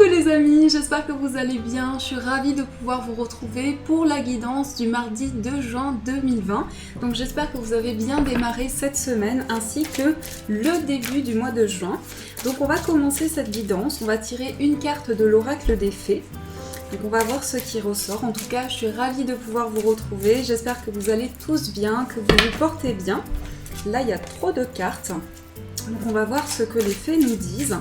Coucou les amis, j'espère que vous allez bien. Je suis ravie de pouvoir vous retrouver pour la guidance du mardi 2 juin 2020. Donc j'espère que vous avez bien démarré cette semaine ainsi que le début du mois de juin. Donc on va commencer cette guidance, on va tirer une carte de l'oracle des fées. Donc on va voir ce qui ressort. En tout cas, je suis ravie de pouvoir vous retrouver. J'espère que vous allez tous bien, que vous vous portez bien. Là, il y a trop de cartes. Donc on va voir ce que les fées nous disent.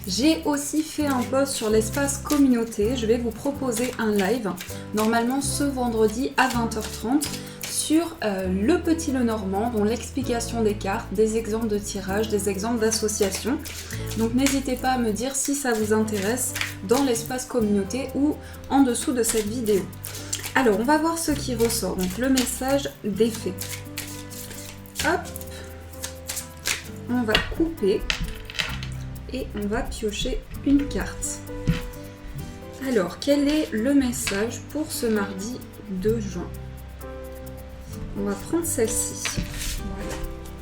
J'ai aussi fait un post sur l'espace communauté. Je vais vous proposer un live, normalement ce vendredi à 20h30, sur le Petit Lenormand, dont l'explication des cartes, des exemples de tirage, des exemples d'association. Donc n'hésitez pas à me dire si ça vous intéresse dans l'espace communauté ou en dessous de cette vidéo. Alors, on va voir ce qui ressort. Donc le message des fées. Hop, on va couper. Et on va piocher une carte. Alors, quel est le message pour ce mardi 2 juin? On va prendre celle-ci.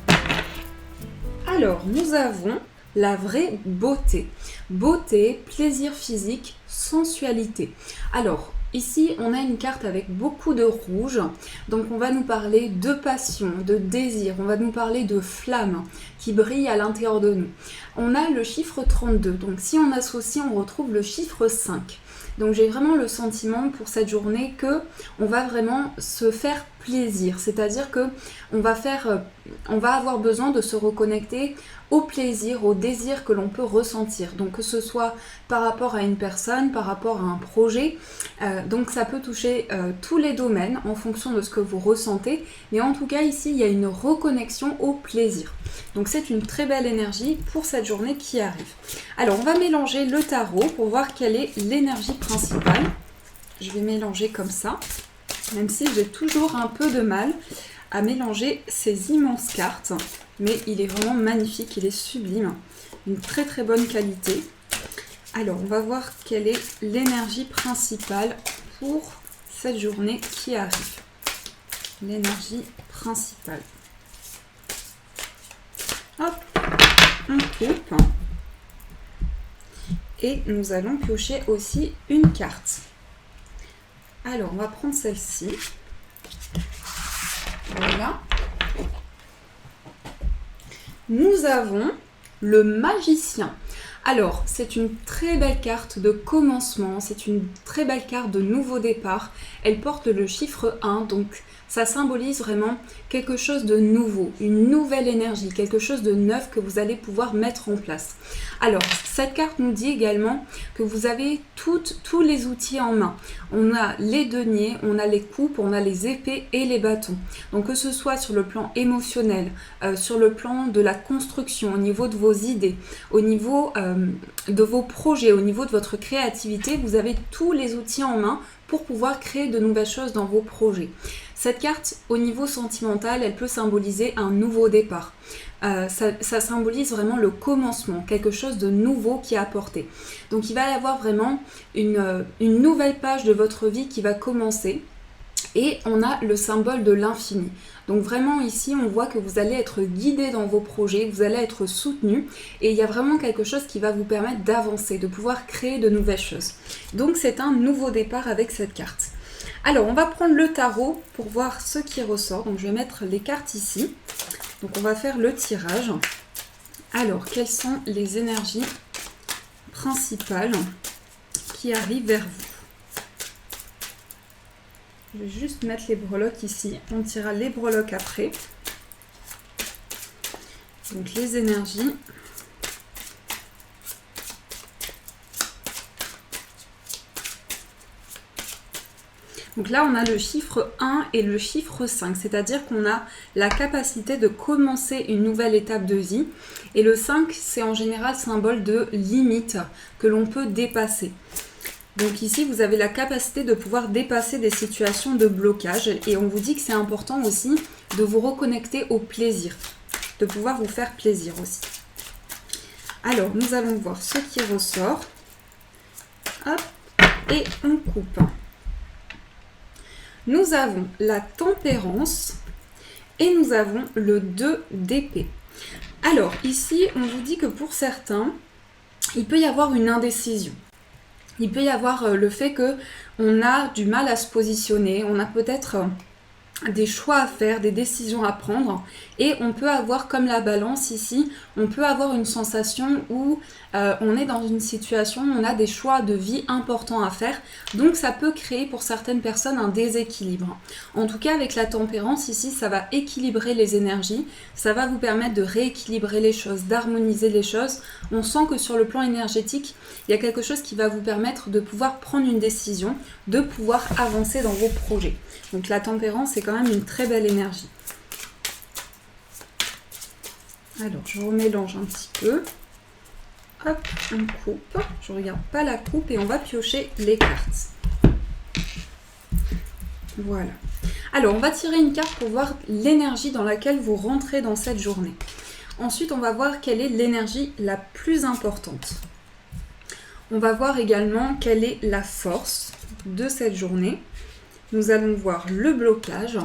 Voilà. Alors, nous avons la vraie beauté. Beauté, plaisir physique, sensualité. Alors, ici, on a une carte avec beaucoup de rouge, donc on va nous parler de passion, de désir, on va nous parler de flamme qui brille à l'intérieur de nous. On a le chiffre 32, donc si on associe, on retrouve le chiffre 5. Donc j'ai vraiment le sentiment pour cette journée que on va vraiment se faire plaisir, c'est-à-dire que on va avoir besoin de se reconnecter au plaisir, au désir que l'on peut ressentir. Donc que ce soit par rapport à une personne, par rapport à un projet, donc ça peut toucher tous les domaines en fonction de ce que vous ressentez, mais en tout cas ici il y a une reconnexion au plaisir. Donc c'est une très belle énergie pour cette journée qui arrive. Alors on va mélanger le tarot pour voir quelle est l'énergie principale. Je vais mélanger comme ça, même si j'ai toujours un peu de mal à mélanger ces immenses cartes, mais il est vraiment magnifique, il est sublime, une très très bonne qualité. Alors on va voir quelle est l'énergie principale pour cette journée qui arrive. L'énergie principale. Hop, on coupe. Et nous allons piocher aussi une carte. Alors, on va prendre celle-ci. Voilà. Nous avons le magicien. Alors, c'est une très belle carte de commencement, c'est une très belle carte de nouveau départ. Elle porte le chiffre 1, donc ça symbolise vraiment quelque chose de nouveau, une nouvelle énergie, quelque chose de neuf que vous allez pouvoir mettre en place. Alors, cette carte nous dit également que vous avez tous les outils en main. On a les deniers, on a les coupes, on a les épées et les bâtons. Donc que ce soit sur le plan émotionnel, sur le plan de la construction, au niveau de vos idées, au niveau de vos projets, au niveau de votre créativité, vous avez tous les outils en main pour pouvoir créer de nouvelles choses dans vos projets. Cette carte, au niveau sentimental, elle peut symboliser un nouveau départ. Ça symbolise vraiment le commencement, quelque chose de nouveau qui est apporté. Donc il va y avoir vraiment une nouvelle page de votre vie qui va commencer. Et on a le symbole de l'infini. Donc vraiment ici, on voit que vous allez être guidé dans vos projets, vous allez être soutenu et il y a vraiment quelque chose qui va vous permettre d'avancer, de pouvoir créer de nouvelles choses. Donc c'est un nouveau départ avec cette carte. Alors on va prendre le tarot pour voir ce qui ressort. Donc je vais mettre les cartes ici. Donc on va faire le tirage. Alors quelles sont les énergies principales qui arrivent vers vous? Je vais juste mettre les breloques ici. On tirera les breloques après. Donc les énergies. Donc là, on a le chiffre 1 et le chiffre 5. C'est-à-dire qu'on a la capacité de commencer une nouvelle étape de vie. Et le 5, c'est en général symbole de limite que l'on peut dépasser. Donc ici, vous avez la capacité de pouvoir dépasser des situations de blocage et on vous dit que c'est important aussi de vous reconnecter au plaisir, de pouvoir vous faire plaisir aussi. Alors, nous allons voir ce qui ressort. Hop, et on coupe. Nous avons la tempérance et nous avons le 2 d'épée. Alors ici, on vous dit que pour certains, il peut y avoir une indécision. Il peut y avoir le fait que on a du mal à se positionner, on a peut-être des choix à faire, des décisions à prendre, et on peut avoir, comme la balance ici, on peut avoir une sensation où on est dans une situation où on a des choix de vie importants à faire, donc ça peut créer pour certaines personnes un déséquilibre. En tout cas, avec la tempérance ici, ça va équilibrer les énergies, ça va vous permettre de rééquilibrer les choses, d'harmoniser les choses. On sent que sur le plan énergétique, il y a quelque chose qui va vous permettre de pouvoir prendre une décision, de pouvoir avancer dans vos projets. Donc la tempérance, c'est quand même une très belle énergie. Alors, je remélange un petit peu. Hop, on coupe. Je ne regarde pas la coupe et on va piocher les cartes. Voilà. Alors, on va tirer une carte pour voir l'énergie dans laquelle vous rentrez dans cette journée. Ensuite, on va voir quelle est l'énergie la plus importante. On va voir également quelle est la force de cette journée. Nous allons voir le blocage,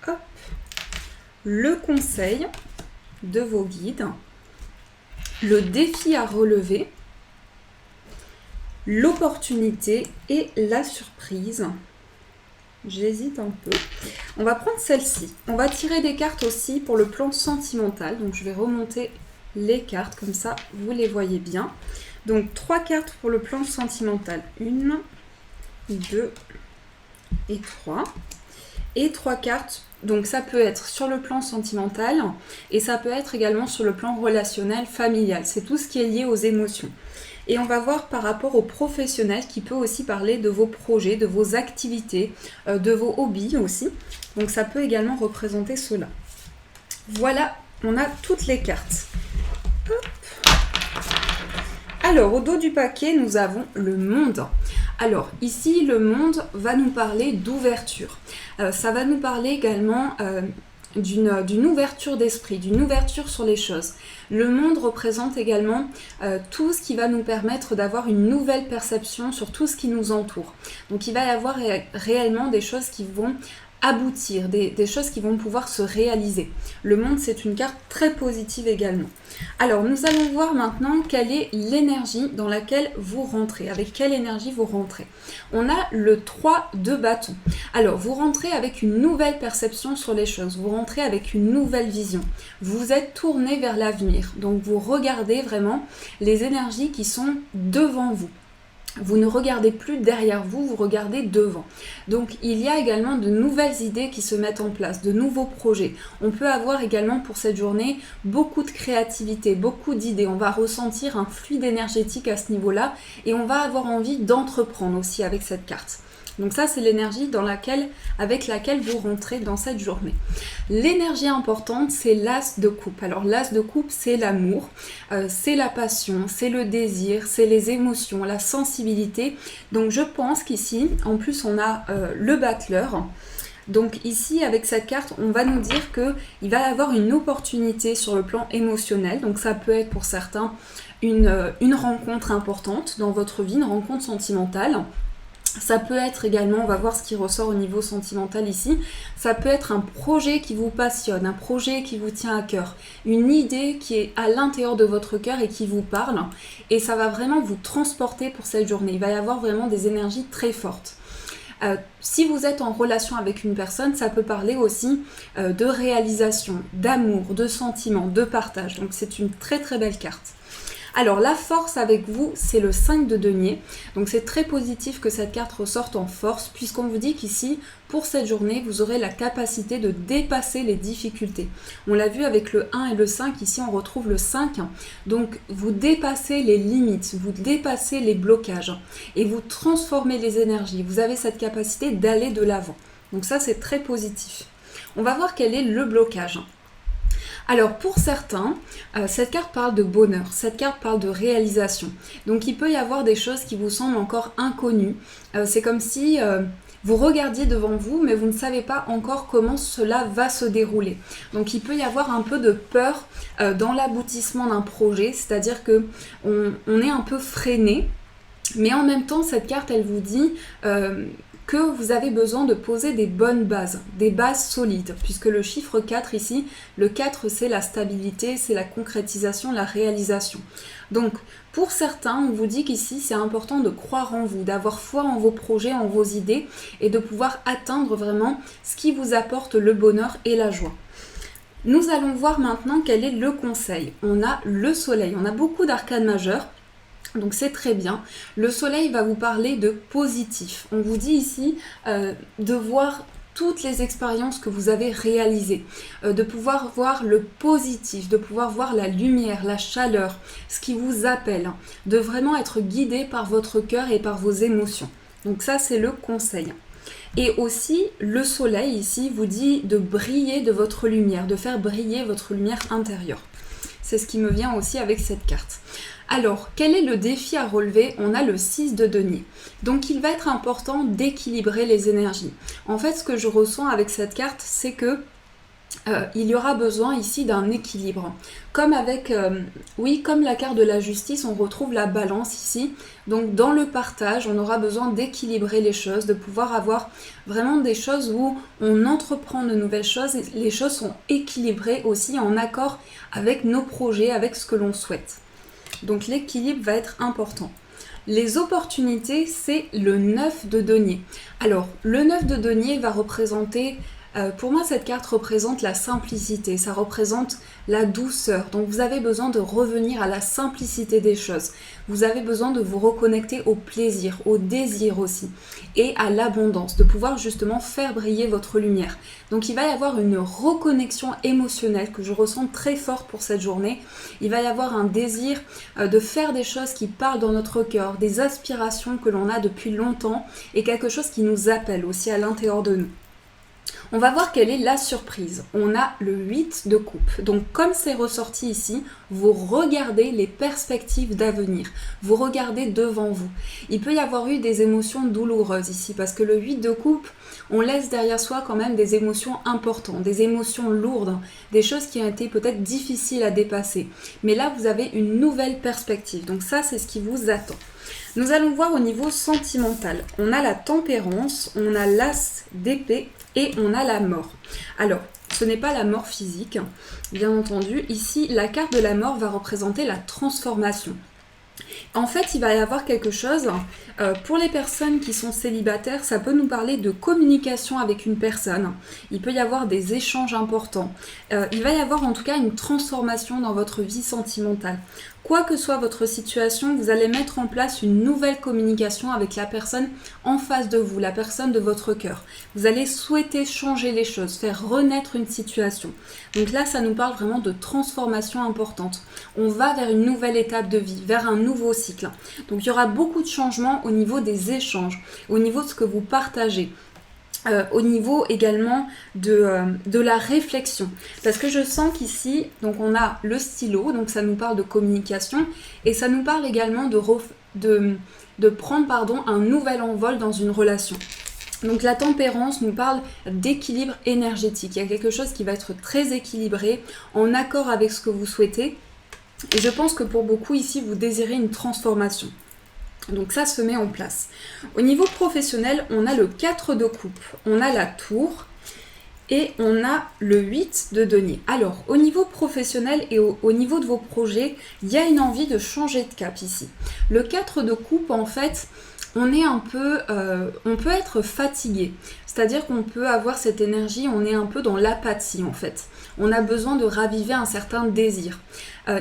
hop, le conseil de vos guides, le défi à relever, l'opportunité et la surprise. J'hésite un peu. On va prendre celle-ci. On va tirer des cartes aussi pour le plan sentimental. Donc je vais remonter les cartes comme ça, vous les voyez bien. Donc 3 cartes pour le plan sentimental. 1, 2 et 3. Et 3 cartes, donc ça peut être sur le plan sentimental et ça peut être également sur le plan relationnel, familial. C'est tout ce qui est lié aux émotions. Et on va voir par rapport au professionnel qui peut aussi parler de vos projets, de vos activités, de vos hobbies aussi. Donc ça peut également représenter cela. Voilà, on a toutes les cartes. Hop. Alors, au dos du paquet, nous avons le monde. Alors, ici, le monde va nous parler d'ouverture. Ça va nous parler également d'une ouverture d'esprit, d'une ouverture sur les choses. Le monde représente également tout ce qui va nous permettre d'avoir une nouvelle perception sur tout ce qui nous entoure. Donc, il va y avoir réellement des choses qui vont aboutir, des choses qui vont pouvoir se réaliser. Le monde, c'est une carte très positive également. Alors, nous allons voir maintenant quelle est l'énergie dans laquelle vous rentrez, avec quelle énergie vous rentrez. On a le 3 de bâton. Alors, vous rentrez avec une nouvelle perception sur les choses, vous rentrez avec une nouvelle vision. Vous êtes tourné vers l'avenir, donc vous regardez vraiment les énergies qui sont devant vous. Vous ne regardez plus derrière vous, vous regardez devant. Donc il y a également de nouvelles idées qui se mettent en place, de nouveaux projets. On peut avoir également pour cette journée beaucoup de créativité, beaucoup d'idées. On va ressentir un fluide énergétique à ce niveau-là et on va avoir envie d'entreprendre aussi avec cette carte. Donc ça, c'est l'énergie avec laquelle vous rentrez dans cette journée. L'énergie importante, c'est l'as de coupe. Alors l'as de coupe, c'est l'amour, c'est la passion, c'est le désir, c'est les émotions, la sensibilité. Donc je pense qu'ici, en plus, on a le battleur. Donc ici, avec cette carte, on va nous dire qu'il va y avoir une opportunité sur le plan émotionnel. Donc ça peut être pour certains une rencontre importante dans votre vie, une rencontre sentimentale. Ça peut être également, on va voir ce qui ressort au niveau sentimental ici, ça peut être un projet qui vous passionne, un projet qui vous tient à cœur, une idée qui est à l'intérieur de votre cœur et qui vous parle, et ça va vraiment vous transporter pour cette journée. Il va y avoir vraiment des énergies très fortes. Si vous êtes en relation avec une personne, ça peut parler aussi de réalisation, d'amour, de sentiments, de partage. Donc c'est une très très belle carte. Alors la force avec vous, c'est le 5 de denier. Donc c'est très positif que cette carte ressorte en force puisqu'on vous dit qu'ici, pour cette journée, vous aurez la capacité de dépasser les difficultés. On l'a vu avec le 1 et le 5, ici on retrouve le 5. Donc vous dépassez les limites, vous dépassez les blocages et vous transformez les énergies. Vous avez cette capacité d'aller de l'avant. Donc ça, c'est très positif. On va voir quel est le blocage. Alors pour certains, cette carte parle de bonheur, cette carte parle de réalisation. Donc il peut y avoir des choses qui vous semblent encore inconnues. C'est comme si vous regardiez devant vous, mais vous ne savez pas encore comment cela va se dérouler. Donc il peut y avoir un peu de peur dans l'aboutissement d'un projet, c'est-à-dire que on est un peu freiné. Mais en même temps, cette carte, elle vous dit que vous avez besoin de poser des bonnes bases, des bases solides, puisque le chiffre 4 ici, le 4 c'est la stabilité, c'est la concrétisation, la réalisation. Donc pour certains, on vous dit qu'ici c'est important de croire en vous, d'avoir foi en vos projets, en vos idées et de pouvoir atteindre vraiment ce qui vous apporte le bonheur et la joie. Nous allons voir maintenant quel est le conseil. On a le soleil, on a beaucoup d'arcanes majeures. Donc c'est très bien. Le soleil va vous parler de positif. On vous dit ici de voir toutes les expériences que vous avez réalisées, de pouvoir voir le positif, de pouvoir voir la lumière, la chaleur, ce qui vous appelle, de vraiment être guidé par votre cœur et par vos émotions. Donc ça c'est le conseil. Et aussi, le soleil ici vous dit de briller de votre lumière, de faire briller votre lumière intérieure. C'est ce qui me vient aussi avec cette carte. Alors, quel est le défi à relever? On a le 6 de denier. Donc, il va être important d'équilibrer les énergies. En fait, ce que je ressens avec cette carte, c'est que il y aura besoin ici d'un équilibre. Comme avec, comme la carte de la justice, on retrouve la balance ici. Donc dans le partage, on aura besoin d'équilibrer les choses, de pouvoir avoir vraiment des choses où on entreprend de nouvelles choses et les choses sont équilibrées aussi en accord avec nos projets, avec ce que l'on souhaite. Donc l'équilibre va être important. Les opportunités, c'est le 9 de denier. Alors, le 9 de denier va représenter... pour moi, cette carte représente la simplicité, ça représente la douceur. Donc vous avez besoin de revenir à la simplicité des choses. Vous avez besoin de vous reconnecter au plaisir, au désir aussi, et à l'abondance, de pouvoir justement faire briller votre lumière. Donc il va y avoir une reconnexion émotionnelle que je ressens très fort pour cette journée. Il va y avoir un désir de faire des choses qui parlent dans notre cœur, des aspirations que l'on a depuis longtemps et quelque chose qui nous appelle aussi à l'intérieur de nous. On va voir quelle est la surprise. On a le 8 de coupe. Donc comme c'est ressorti ici, vous regardez les perspectives d'avenir. Vous regardez devant vous. Il peut y avoir eu des émotions douloureuses ici parce que le 8 de coupe, on laisse derrière soi quand même des émotions importantes, des émotions lourdes, des choses qui ont été peut-être difficiles à dépasser. Mais là, vous avez une nouvelle perspective. Donc ça, c'est ce qui vous attend. Nous allons voir au niveau sentimental. On a la tempérance, on a l'as d'épée et on a la mort. Alors, ce n'est pas la mort physique, bien entendu. Ici, la carte de la mort va représenter la transformation. En fait, il va y avoir quelque chose, pour les personnes qui sont célibataires, ça peut nous parler de communication avec une personne. Il peut y avoir des échanges importants. Il va y avoir en tout cas une transformation dans votre vie sentimentale. Quoi que soit votre situation, vous allez mettre en place une nouvelle communication avec la personne en face de vous, la personne de votre cœur. Vous allez souhaiter changer les choses, faire renaître une situation. Donc là, ça nous parle vraiment de transformation importante. On va vers une nouvelle étape de vie, vers un nouveau cycle. Donc il y aura beaucoup de changements au niveau des échanges, au niveau de ce que vous partagez. Au niveau également de la réflexion. Parce que je sens qu'ici, donc on a le stylo, donc ça nous parle de communication, et ça nous parle également de prendre un nouvel envol dans une relation. Donc la tempérance nous parle d'équilibre énergétique. Il y a quelque chose qui va être très équilibré, en accord avec ce que vous souhaitez. Et je pense que pour beaucoup ici, vous désirez une transformation. Donc ça se met en place. Au niveau professionnel, on a le 4 de coupe, on a la tour et on a le 8 de denier. Alors, au niveau professionnel et au niveau de vos projets, il y a une envie de changer de cap ici. Le 4 de coupe, en fait, on peut être fatigué. C'est-à-dire qu'on peut avoir cette énergie, on est un peu dans l'apathie en fait. On a besoin de raviver un certain désir.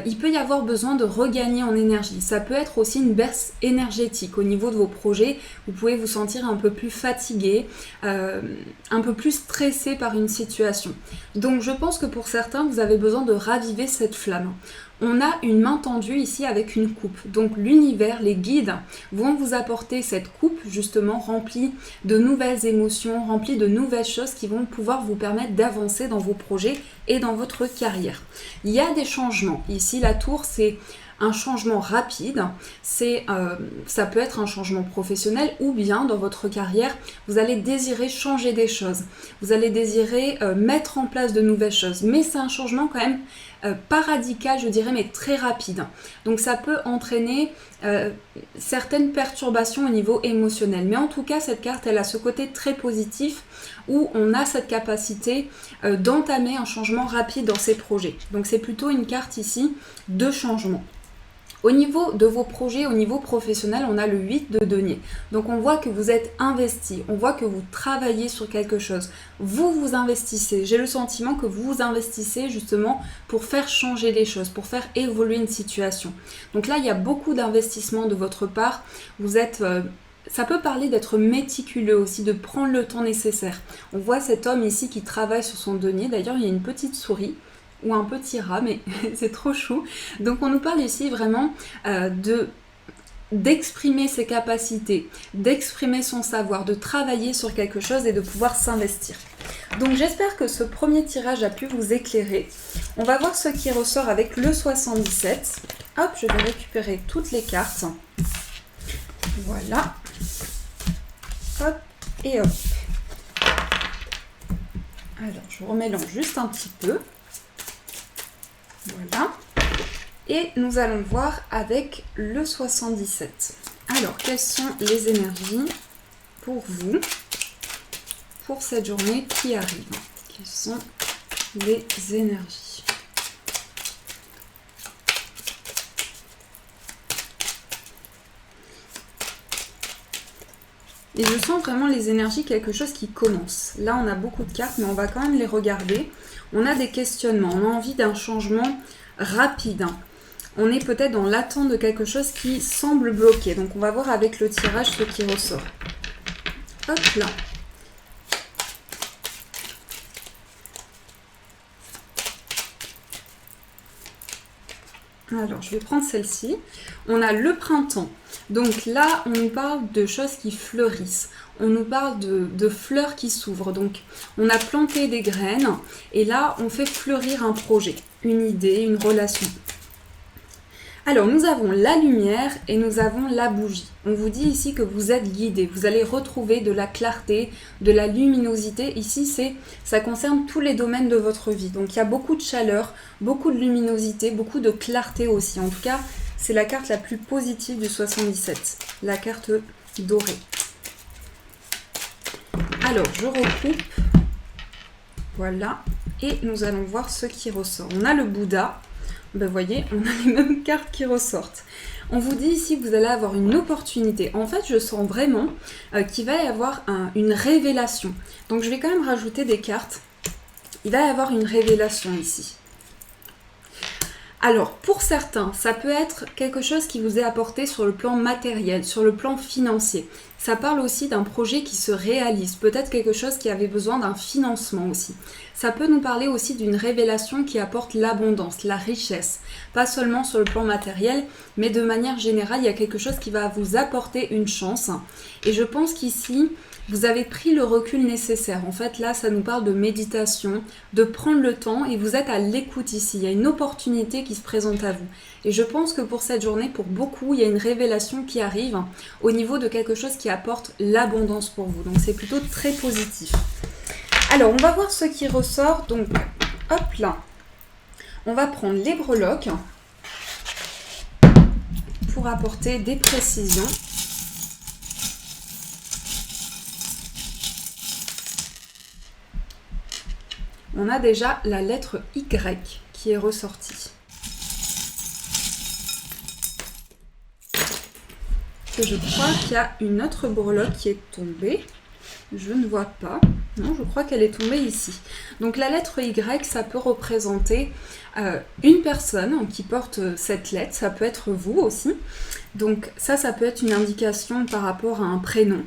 Il peut y avoir besoin de regagner en énergie. Ça peut être aussi une baisse énergétique au niveau de vos projets. Vous pouvez vous sentir un peu plus fatigué, un peu plus stressé par une situation. Donc je pense que pour certains, vous avez besoin de raviver cette flamme. On a une main tendue ici avec une coupe. Donc l'univers, les guides vont vous apporter cette coupe justement remplie de nouvelles émotions, remplie de nouvelles choses qui vont pouvoir vous permettre d'avancer dans vos projets et dans votre carrière. Il y a des changements. Ici, la tour, c'est un changement rapide, ça peut être un changement professionnel ou bien dans votre carrière, vous allez désirer changer des choses, vous allez désirer mettre en place de nouvelles choses, mais c'est un changement quand même pas radical, je dirais, mais très rapide. Donc ça peut entraîner certaines perturbations au niveau émotionnel. Mais en tout cas, cette carte, elle a ce côté très positif où on a cette capacité d'entamer un changement rapide dans ses projets. Donc c'est plutôt une carte ici de changement. Au niveau de vos projets, au niveau professionnel, on a le 8 de denier. Donc on voit que vous êtes investi, on voit que vous travaillez sur quelque chose. Vous vous investissez. J'ai le sentiment que vous vous investissez justement pour faire changer les choses, pour faire évoluer une situation. Donc là, il y a beaucoup d'investissement de votre part. Vous êtes... ça peut parler d'être méticuleux aussi, de prendre le temps nécessaire. On voit cet homme ici qui travaille sur son denier. D'ailleurs, il y a une petite souris ou un petit rat, mais c'est trop chou. Donc on nous parle ici vraiment d'exprimer ses capacités, d'exprimer son savoir, de travailler sur quelque chose et de pouvoir s'investir. Donc j'espère que ce premier tirage a pu vous éclairer. On va voir ce qui ressort avec le 77. Hop, je vais récupérer toutes les cartes. Voilà. Hop et hop. Alors, je remélange juste un petit peu. Voilà. Et nous allons voir avec le 77. Alors, quelles sont les énergies pour vous, pour cette journée qui arrive? Quelles sont les énergies? Et je sens vraiment les énergies, quelque chose qui commence. Là, on a beaucoup de cartes, mais on va quand même les regarder. On a des questionnements, on a envie d'un changement rapide. On est peut-être dans l'attente de quelque chose qui semble bloqué. Donc, on va voir avec le tirage ce qui ressort. Hop là. Alors, je vais prendre celle-ci. On a le printemps. Donc là, on nous parle de choses qui fleurissent. On nous parle de fleurs qui s'ouvrent. Donc, on a planté des graines et là, on fait fleurir un projet, une idée, une relation. Alors, nous avons la lumière et nous avons la bougie. On vous dit ici que vous êtes guidé. Vous allez retrouver de la clarté, de la luminosité. Ici, ça concerne tous les domaines de votre vie. Donc, il y a beaucoup de chaleur, beaucoup de luminosité, beaucoup de clarté aussi. En tout cas, c'est la carte la plus positive du 77, la carte dorée. Alors, je recoupe. Voilà. Et nous allons voir ce qui ressort. On a le Bouddha. Ben, vous voyez, on a les mêmes cartes qui ressortent. On vous dit ici que vous allez avoir une opportunité. En fait, je sens vraiment qu'il va y avoir une révélation. Donc, je vais quand même rajouter des cartes. Il va y avoir une révélation ici. Alors, pour certains, ça peut être quelque chose qui vous est apporté sur le plan matériel, sur le plan financier. Ça parle aussi d'un projet qui se réalise, peut-être quelque chose qui avait besoin d'un financement aussi. Ça peut nous parler aussi d'une révélation qui apporte l'abondance, la richesse. Pas seulement sur le plan matériel, mais de manière générale, il y a quelque chose qui va vous apporter une chance. Et je pense qu'ici, vous avez pris le recul nécessaire. En fait, là, ça nous parle de méditation, de prendre le temps et vous êtes à l'écoute ici. Il y a une opportunité qui se présente à vous. Et je pense que pour cette journée, pour beaucoup, il y a une révélation qui arrive au niveau de quelque chose qui apporte l'abondance pour vous. Donc, c'est plutôt très positif. Alors, on va voir ce qui ressort. Donc, hop là. On va prendre les breloques pour apporter des précisions. On a déjà la lettre Y qui est ressortie. Et je crois qu'il y a une autre breloque qui est tombée. Je ne vois pas. Non, je crois qu'elle est tombée ici. Donc la lettre Y, ça peut représenter une personne qui porte cette lettre. Ça peut être vous aussi. Donc ça peut être une indication par rapport à un prénom.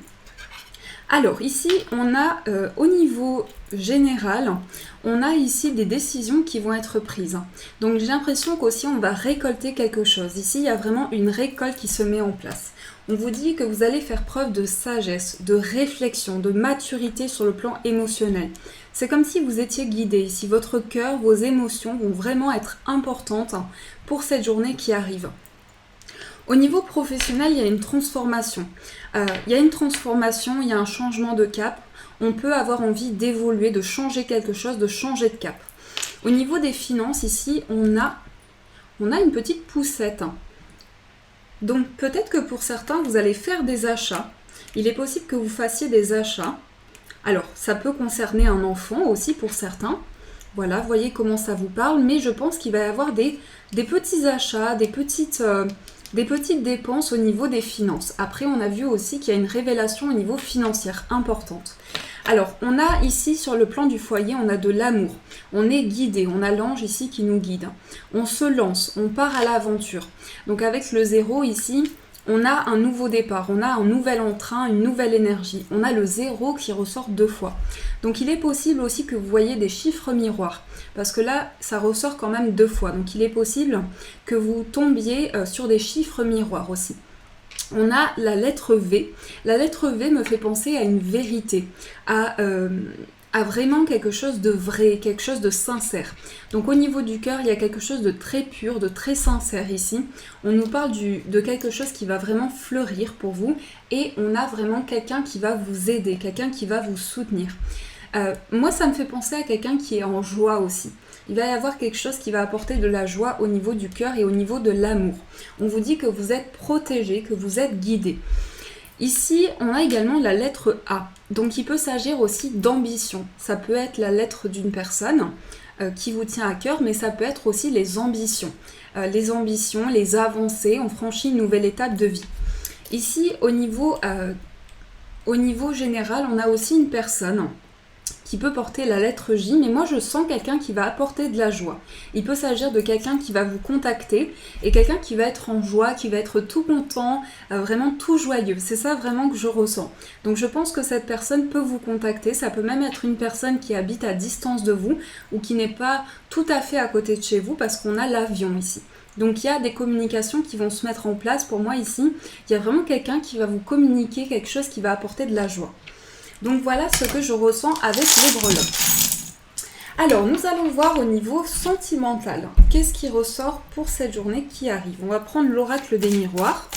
Alors ici, on a au niveau général, on a ici des décisions qui vont être prises. Donc j'ai l'impression qu'aussi on va récolter quelque chose. Ici, il y a vraiment une récolte qui se met en place. On vous dit que vous allez faire preuve de sagesse, de réflexion, de maturité sur le plan émotionnel. C'est comme si vous étiez guidé ici. Votre cœur, vos émotions vont vraiment être importantes pour cette journée qui arrive. Au niveau professionnel, il y a une transformation. Il y a un changement de cap. On peut avoir envie d'évoluer, de changer quelque chose, de changer de cap. Au niveau des finances, ici, on a une petite poussette. Donc peut-être que pour certains, vous allez faire des achats. Il est possible que vous fassiez des achats. Alors, ça peut concerner un enfant aussi pour certains. Voilà, voyez comment ça vous parle. Mais je pense qu'il va y avoir des petits achats, des petites dépenses au niveau des finances. Après, on a vu aussi qu'il y a une révélation au niveau financier importante. Alors, on a ici sur le plan du foyer, on a de l'amour. On est guidé, on a l'ange ici qui nous guide. On se lance, on part à l'aventure. Donc avec le 0 ici, on a un nouveau départ, on a un nouvel entrain, une nouvelle énergie. On a le 0 qui ressort 2 fois. Donc il est possible aussi que vous voyez des chiffres miroirs. Parce que là, ça ressort quand même 2 fois. Donc il est possible que vous tombiez sur des chiffres miroirs aussi. On a la lettre V. La lettre V me fait penser à une vérité, à vraiment quelque chose de vrai, quelque chose de sincère. Donc au niveau du cœur, il y a quelque chose de très pur, de très sincère ici. On nous parle de quelque chose qui va vraiment fleurir pour vous et on a vraiment quelqu'un qui va vous aider, quelqu'un qui va vous soutenir. Moi, ça me fait penser à quelqu'un qui est en joie aussi. Il va y avoir quelque chose qui va apporter de la joie au niveau du cœur et au niveau de l'amour. On vous dit que vous êtes protégé, que vous êtes guidé. Ici, on a également la lettre A. Donc, il peut s'agir aussi d'ambition. Ça peut être la lettre d'une personne qui vous tient à cœur, mais ça peut être aussi les ambitions. Les ambitions, les avancées, on franchit une nouvelle étape de vie. Ici, au niveau général, on a aussi une personne qui peut porter la lettre J, mais moi je sens quelqu'un qui va apporter de la joie. Il peut s'agir de quelqu'un qui va vous contacter et quelqu'un qui va être en joie, qui va être tout content, vraiment tout joyeux. C'est ça vraiment que je ressens. Donc je pense que cette personne peut vous contacter, ça peut même être une personne qui habite à distance de vous ou qui n'est pas tout à fait à côté de chez vous parce qu'on a l'avion ici. Donc il y a des communications qui vont se mettre en place. Pour moi ici, il y a vraiment quelqu'un qui va vous communiquer quelque chose qui va apporter de la joie. Donc voilà ce que je ressens avec les breloques. Alors nous allons voir au niveau sentimental. Qu'est-ce qui ressort pour cette journée qui arrive? On va prendre l'oracle des miroirs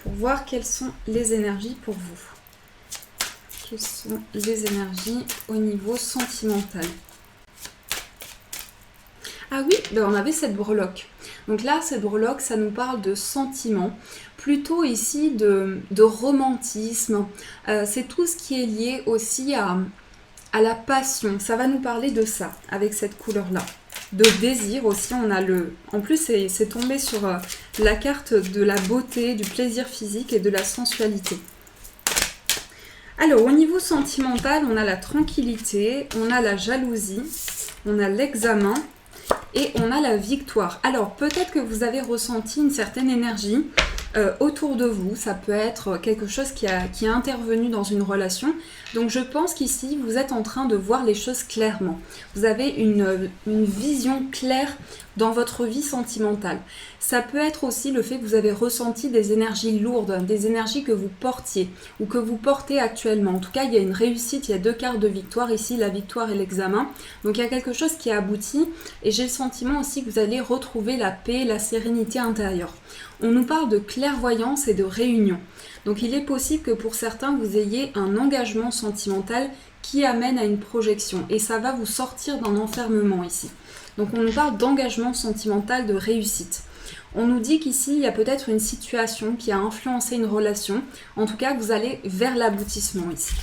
pour voir quelles sont les énergies pour vous. Quelles sont les énergies au niveau sentimental? Ah oui, ben on avait cette breloque. Donc là, cette breloque, ça nous parle de sentiments, plutôt ici de romantisme. C'est tout ce qui est lié aussi à la passion. Ça va nous parler de ça, avec cette couleur-là. De désir aussi, on a le... En plus, c'est tombé sur la carte de la beauté, du plaisir physique et de la sensualité. Alors, au niveau sentimental, on a la tranquillité, on a la jalousie, on a l'examen, et on a la victoire. Alors peut-être que vous avez ressenti une certaine énergie autour de vous. Ça peut être quelque chose qui a intervenu dans une relation. Donc je pense qu'ici vous êtes en train de voir les choses clairement. Vous avez une vision claire dans votre vie sentimentale. Ça peut être aussi le fait que vous avez ressenti des énergies lourdes, des énergies que vous portiez ou que vous portez actuellement. En tout cas, il y a une réussite, il y a 2 cartes de victoire ici, la victoire et l'examen. Donc il y a quelque chose qui a abouti et j'ai le sentiment aussi que vous allez retrouver la paix, la sérénité intérieure. On nous parle de clairvoyance et de réunion. Donc il est possible que pour certains, vous ayez un engagement sentimental qui amène à une projection et ça va vous sortir d'un enfermement ici. Donc on nous parle d'engagement sentimental, de réussite. On nous dit qu'ici, il y a peut-être une situation qui a influencé une relation. En tout cas, vous allez vers l'aboutissement ici.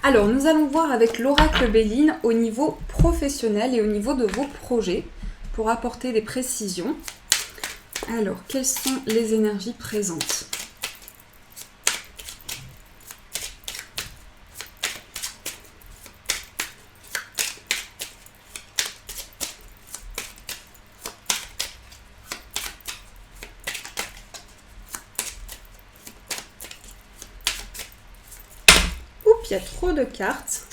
Alors, nous allons voir avec l'oracle Béline au niveau professionnel et au niveau de vos projets pour apporter des précisions. Alors, quelles sont les énergies présentes ? Il y a trop de cartes.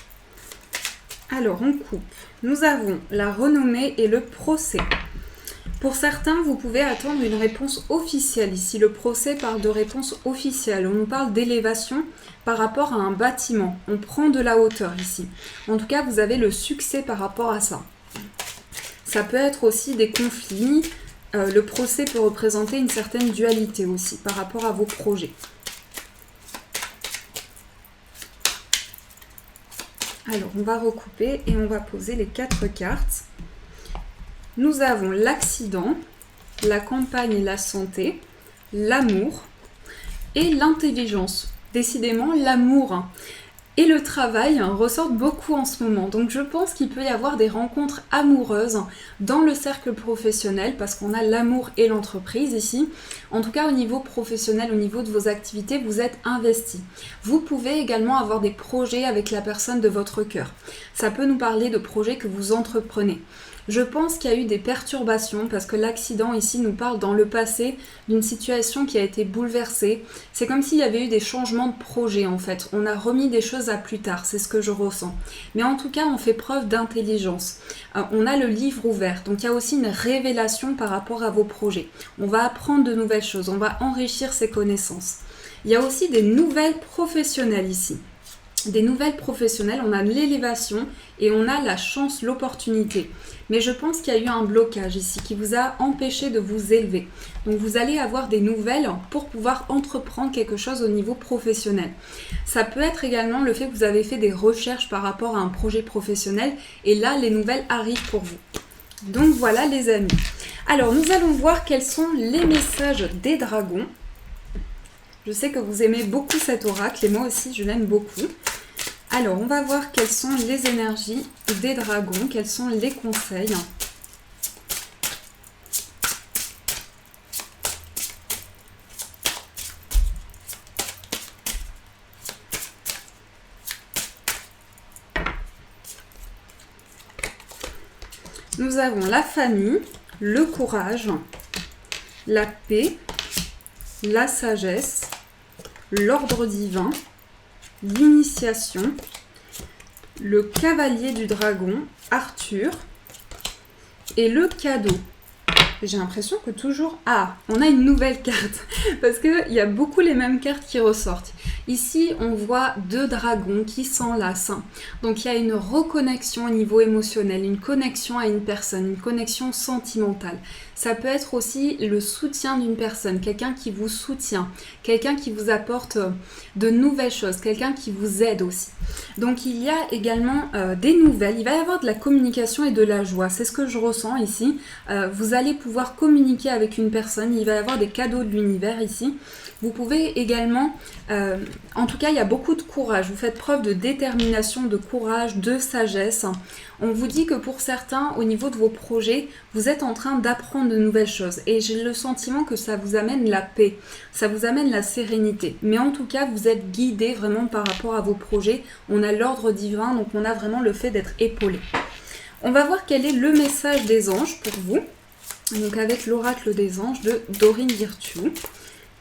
Alors, on coupe. Nous avons la renommée et le procès. Pour certains, vous pouvez attendre une réponse officielle. Ici, le procès parle de réponse officielle. On nous parle d'élévation par rapport à un bâtiment. On prend de la hauteur ici. En tout cas, vous avez le succès par rapport à ça. Ça peut être aussi des conflits. Le procès peut représenter une certaine dualité aussi par rapport à vos projets. Alors, on va recouper et on va poser les 4 cartes. Nous avons l'accident, la campagne et la santé, l'amour et l'intelligence. Décidément, l'amour et le travail ressortent beaucoup en ce moment. Donc je pense qu'il peut y avoir des rencontres amoureuses dans le cercle professionnel parce qu'on a l'amour et l'entreprise ici. En tout cas au niveau professionnel, au niveau de vos activités, vous êtes investi. Vous pouvez également avoir des projets avec la personne de votre cœur. Ça peut nous parler de projets que vous entreprenez. Je pense qu'il y a eu des perturbations parce que l'accident ici nous parle dans le passé d'une situation qui a été bouleversée. C'est comme s'il y avait eu des changements de projet en fait. On a remis des choses à plus tard, c'est ce que je ressens. Mais en tout cas, on fait preuve d'intelligence. On a le livre ouvert, donc il y a aussi une révélation par rapport à vos projets. On va apprendre de nouvelles choses, on va enrichir ses connaissances. Il y a aussi des nouvelles professionnelles ici. Des nouvelles professionnelles, on a l'élévation et on a la chance, l'opportunité. Mais je pense qu'il y a eu un blocage ici qui vous a empêché de vous élever. Donc vous allez avoir des nouvelles pour pouvoir entreprendre quelque chose au niveau professionnel. Ça peut être également le fait que vous avez fait des recherches par rapport à un projet professionnel et là les nouvelles arrivent pour vous. Donc voilà les amis. Alors nous allons voir quels sont les messages des dragons. Je sais que vous aimez beaucoup cet oracle et moi aussi je l'aime beaucoup. Alors, on va voir quelles sont les énergies des dragons, quels sont les conseils. Nous avons la famille, le courage, la paix, la sagesse, l'ordre divin, l'initiation, le cavalier du dragon, Arthur, et le cadeau. J'ai l'impression que toujours... Ah, on a une nouvelle carte, parce qu'il y a beaucoup les mêmes cartes qui ressortent. Ici, on voit deux dragons qui s'enlacent. Donc, il y a une reconnexion au niveau émotionnel, une connexion à une personne, une connexion sentimentale. Ça peut être aussi le soutien d'une personne, quelqu'un qui vous soutient, quelqu'un qui vous apporte de nouvelles choses, quelqu'un qui vous aide aussi. Donc, il y a également des nouvelles. Il va y avoir de la communication et de la joie. C'est ce que je ressens ici. Vous allez pouvoir communiquer avec une personne. Il va y avoir des cadeaux de l'univers ici. Vous pouvez également, en tout cas, il y a beaucoup de courage. Vous faites preuve de détermination, de courage, de sagesse. On vous dit que pour certains, au niveau de vos projets, vous êtes en train d'apprendre de nouvelles choses. Et j'ai le sentiment que ça vous amène la paix, ça vous amène la sérénité. Mais en tout cas, vous êtes guidé vraiment par rapport à vos projets. On a l'ordre divin, donc on a vraiment le fait d'être épaulé. On va voir quel est le message des anges pour vous. Donc avec l'oracle des anges de Dorine Virtue.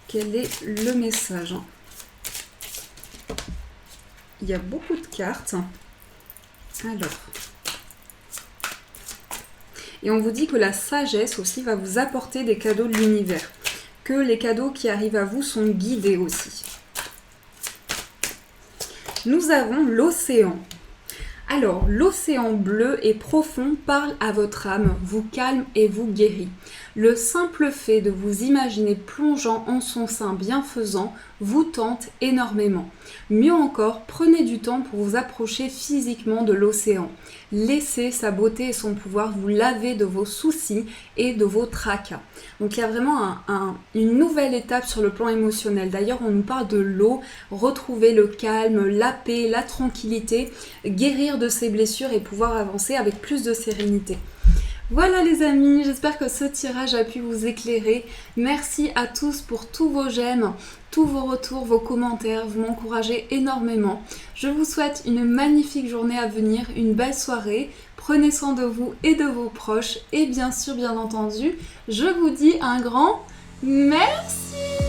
Quel est le message? Il y a beaucoup de cartes. Alors. Et on vous dit que la sagesse aussi va vous apporter des cadeaux de l'univers. Que les cadeaux qui arrivent à vous sont guidés aussi. Nous avons l'océan. Alors, l'océan bleu et profond parle à votre âme, vous calme et vous guérit. Le simple fait de vous imaginer plongeant en son sein bienfaisant vous tente énormément. Mieux encore, prenez du temps pour vous approcher physiquement de l'océan. Laissez sa beauté et son pouvoir vous laver de vos soucis et de vos tracas. Donc il y a vraiment une nouvelle étape sur le plan émotionnel. D'ailleurs, on nous parle de l'eau, retrouver le calme, la paix, la tranquillité, guérir de ses blessures et pouvoir avancer avec plus de sérénité. Voilà les amis, j'espère que ce tirage a pu vous éclairer. Merci à tous pour tous vos j'aime, tous vos retours, vos commentaires, vous m'encouragez énormément. Je vous souhaite une magnifique journée à venir, une belle soirée. Prenez soin de vous et de vos proches et bien sûr, bien entendu, je vous dis un grand merci.